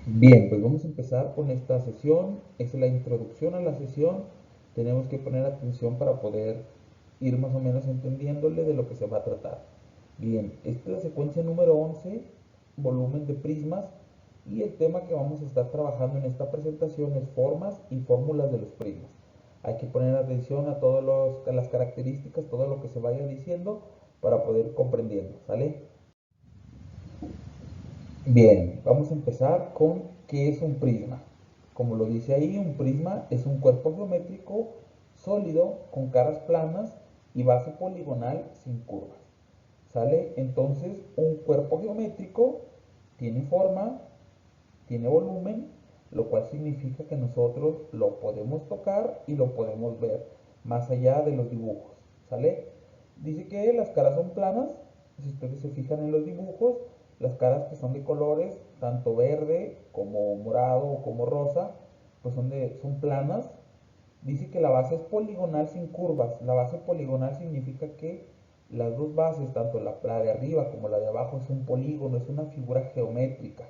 Bien, pues vamos a empezar con esta sesión. Es la introducción a la sesión. Tenemos que poner atención para poder ir más o menos entendiéndole de lo que se va a tratar. Bien, esta es la secuencia número 11, volumen de prismas, y el tema que vamos a estar trabajando en esta presentación es formas y fórmulas de los prismas. Hay que poner atención a todas las características, todo lo que se vaya diciendo para poder ir comprendiendo, ¿sale? Bien, vamos a empezar con qué es un prisma. Como lo dice ahí, un prisma es un cuerpo geométrico sólido con caras planas y base poligonal sin curvas. ¿Sale? Entonces, un cuerpo geométrico tiene forma, tiene volumen, lo cual significa que nosotros lo podemos tocar y lo podemos ver más allá de los dibujos. ¿Sale? Dice que las caras son planas. Si ustedes se fijan en los dibujos, las caras que son de colores, tanto verde como morado o como rosa, pues son planas. Dice que la base es poligonal sin curvas. La base poligonal significa que las dos bases, tanto la de arriba como la de abajo, es un polígono, es una figura geométrica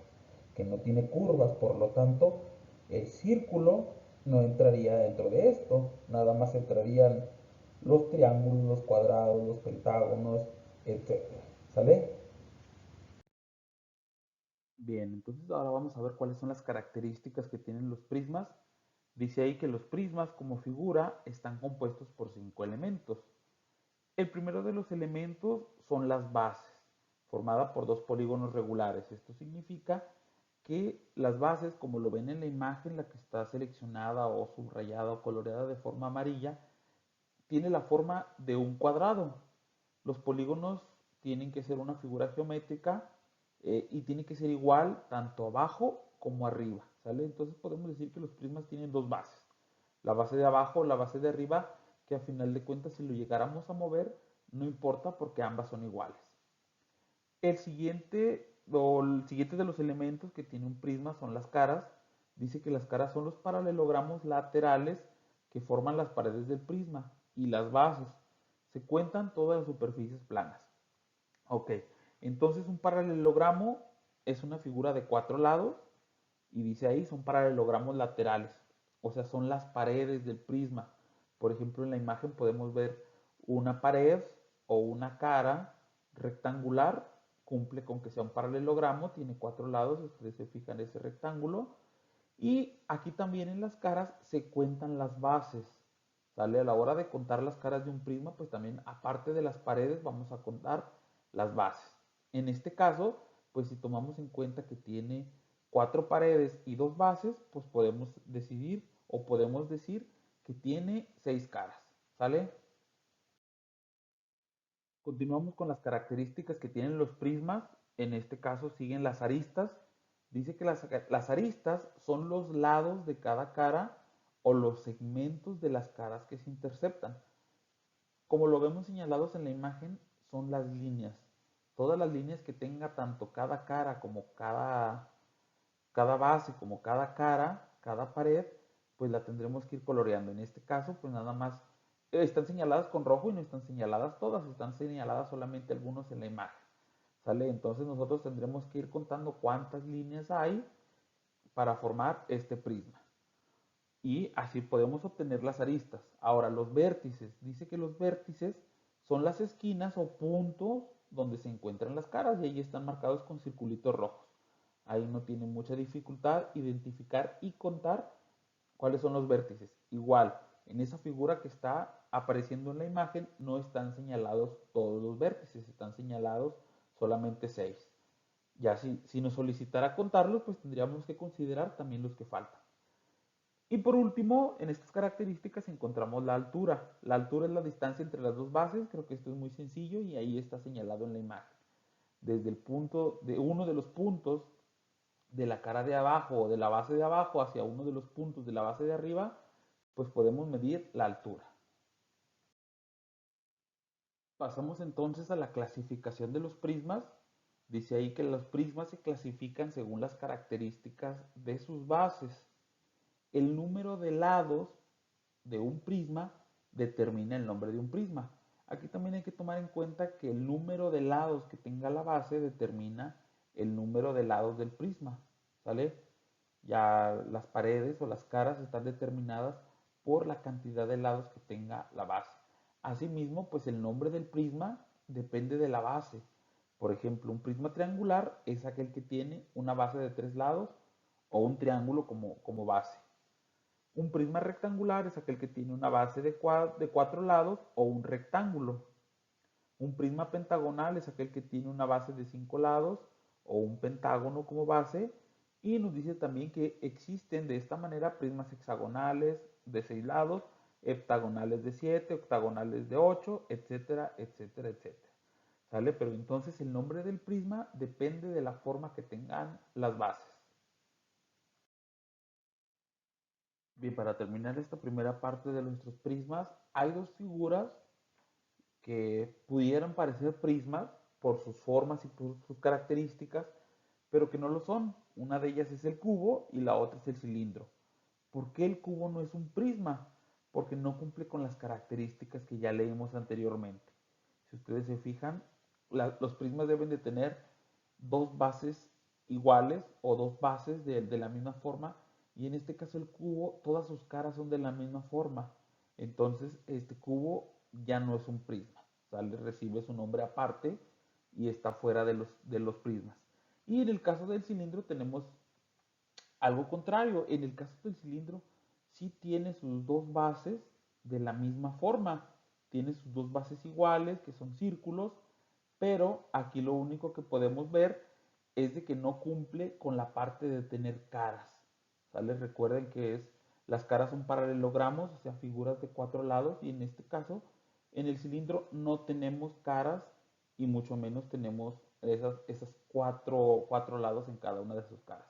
que no tiene curvas. Por lo tanto, el círculo no entraría dentro de esto. Nada más entrarían los triángulos, los cuadrados, los pentágonos, etcétera. ¿Sale? Bien, entonces ahora vamos a ver cuáles son las características que tienen los prismas. Dice ahí que los prismas como figura están compuestos por 5 elementos. El primero de los elementos son las bases, formada por dos polígonos regulares. Esto significa que las bases, como lo ven en la imagen, la que está seleccionada o subrayada o coloreada de forma amarilla, tiene la forma de un cuadrado. Los polígonos tienen que ser una figura geométrica y tiene que ser igual tanto abajo como arriba, ¿sale? Entonces podemos decir que los prismas tienen dos bases. La base de abajo o la base de arriba, que a final de cuentas si lo llegáramos a mover, no importa porque ambas son iguales. El siguiente de los elementos que tiene un prisma son las caras. Dice que las caras son los paralelogramos laterales que forman las paredes del prisma y las bases. Se cuentan todas las superficies planas. Ok, entonces un paralelogramo es una figura de 4 lados y dice ahí son paralelogramos laterales, o sea, son las paredes del prisma. Por ejemplo, en la imagen podemos ver una pared o una cara rectangular, cumple con que sea un paralelogramo, tiene 4 lados, ustedes se fijan en ese rectángulo. Y aquí también en las caras se cuentan las bases, ¿sale? A la hora de contar las caras de un prisma, pues también aparte de las paredes vamos a contar las bases. En este caso, pues si tomamos en cuenta que tiene 4 paredes y 2 bases, pues podemos decidir o podemos decir que tiene 6 caras, ¿sale? Continuamos con las características que tienen los prismas. En este caso siguen las aristas. Dice que las aristas son los lados de cada cara o los segmentos de las caras que se interceptan. Como lo vemos señalados en la imagen, son las líneas. Todas las líneas que tenga tanto cada cara como cada base, como cada cara, cada pared, pues la tendremos que ir coloreando. En este caso, pues nada más están señaladas con rojo y no están señaladas todas, están señaladas solamente algunos en la imagen. ¿Sale? Entonces nosotros tendremos que ir contando cuántas líneas hay para formar este prisma. Y así podemos obtener las aristas. Ahora, los vértices. Dice que los vértices son las esquinas o puntos donde se encuentran las caras y ahí están marcados con circulitos rojos. Ahí no tiene mucha dificultad identificar y contar cuáles son los vértices. Igual, en esa figura que está apareciendo en la imagen no están señalados todos los vértices, están señalados solamente 6. Ya si nos solicitara contarlos, pues tendríamos que considerar también los que faltan. Y por último, en estas características encontramos la altura. La altura es la distancia entre las dos bases, creo que esto es muy sencillo y ahí está señalado en la imagen. Desde el punto de uno de los puntos de la cara de abajo o de la base de abajo hacia uno de los puntos de la base de arriba, pues podemos medir la altura. Pasamos entonces a la clasificación de los prismas. Dice ahí que los prismas se clasifican según las características de sus bases. El número de lados de un prisma determina el nombre de un prisma. Aquí también hay que tomar en cuenta que el número de lados que tenga la base determina el número de lados del prisma, ¿sale? Ya las paredes o las caras están determinadas por la cantidad de lados que tenga la base. Asimismo, pues el nombre del prisma depende de la base. Por ejemplo, un prisma triangular es aquel que tiene una base de 3 lados o un triángulo como base. Un prisma rectangular es aquel que tiene una base de 4 lados o un rectángulo. Un prisma pentagonal es aquel que tiene una base de 5 lados o un pentágono como base. Y nos dice también que existen de esta manera prismas hexagonales de 6 lados, heptagonales de 7, octagonales de 8, etcétera, etcétera, etcétera. ¿Sale? Pero entonces el nombre del prisma depende de la forma que tengan las bases. Bien, para terminar esta primera parte de nuestros prismas, hay dos figuras que pudieran parecer prismas por sus formas y por sus características, pero que no lo son. Una de ellas es el cubo y la otra es el cilindro. ¿Por qué el cubo no es un prisma? Porque no cumple con las características que ya leímos anteriormente. Si ustedes se fijan, los prismas deben de tener dos bases iguales o dos bases de la misma forma, y en este caso el cubo, todas sus caras son de la misma forma. Entonces este cubo ya no es un prisma, ¿sale? Recibe su nombre aparte y está fuera de los prismas. Y en el caso del cilindro tenemos algo contrario. En el caso del cilindro sí tiene sus dos bases de la misma forma, tiene sus dos bases iguales que son círculos, pero aquí lo único que podemos ver es de que no cumple con la parte de tener caras, ¿sale? Recuerden que las caras son paralelogramos, o sea, figuras de 4 lados, y en este caso, en el cilindro no tenemos caras y mucho menos tenemos esas cuatro lados en cada una de sus caras,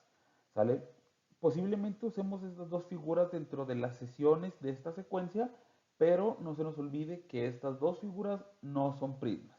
¿sale? Posiblemente usemos estas dos figuras dentro de las sesiones de esta secuencia, pero no se nos olvide que estas dos figuras no son prismas.